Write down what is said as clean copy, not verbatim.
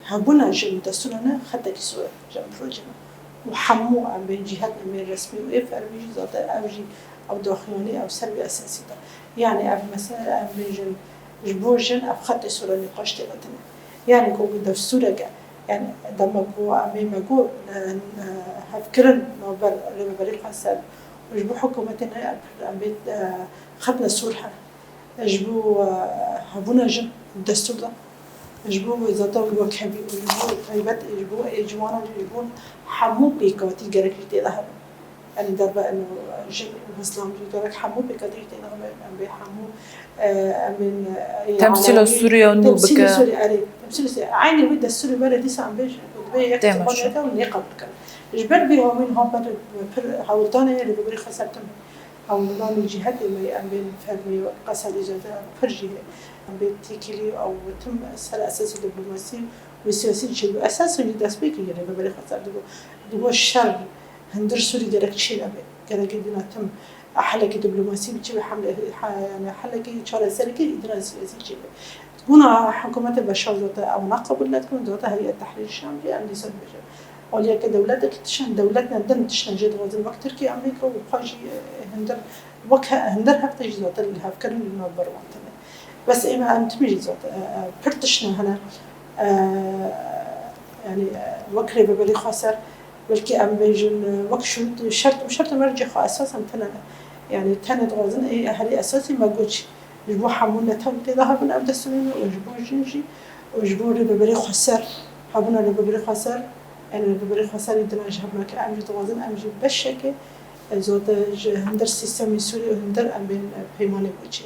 هبونا جم دستورنا خدك سوى جم بروجنا وحمو عم بين جهاتنا من رسمي وإف أربيج ذات أوجي أو داخلي أو سلبي أساسي ده يعني أب مثلا أب بيجن جبورجن أب خدك سوى نقاش تلاتنا يعني كو دستورك يعني دم جو أمي مجو هفكرن نوبل اللي ببريق حسن وجبو حكومتنا أم بيت خدنا السورحة جبو هبونا جم الدستور ده جبو زاتو وكهبي جبو طيبات جبو إجوانا جبو حمو بيكاتي جرك يتلاهم يعني دربا إنه جن الإسلام جرك حمو بيكاتي يتلاهم أم بيحمو من تمثيل سوريا ونوبك تمثيل سوريا عليه تمثيل سوريا عيني ود السوري بلدي سام بيج بدبي يكتبونيته ونقبل كان جبل بيها من هم بر حاولتاني اللي بقولي خسرتهم حاولنا من جهات اللي أم بين فرمي قصة لجدا فرجيه أم بين تيكلي أو تم سر أساس الدبلوماسي والسياسي شيء أساس اللي دسبيك يعني بقولي خسر دبوا الشر هندر سوري درك شيء أبي كذا كده تم حلقة دبلوماسي بتجيب حملة يعني حلقة شارع سرقي إدارة سياسية شيء هنا حكومة البشر ذات أو نقابل لا تكون ذات هيئة التحرير الشاملي أم لسان بشر أولياء كدولتك تشان دولتنا دم تشان جد غازل وقت تركيا أمريكا وقاجي هندر وقها هندر هفتج ذات اللي هفكرن إنه بروانتنا بس إما أم تمشي ذات برتشنا هنا يعني وكري ببلي خسر بلكي أم بيجن وكشو شرط مرجع أساسا تنا يعني تنا غازن إيه أهلي أساسي ما قلتش جبوا حمونا تام كذا هبنا أبدا سنين وجبوا جنجي وجبوا ببلي خسر هبنا ببلي خسر يعني ببلي خسر يدنا جهبنا كأمجد غازن أمجد بشكل زود هندر سيستم سوري وهندر أم بين بيمانة بوجه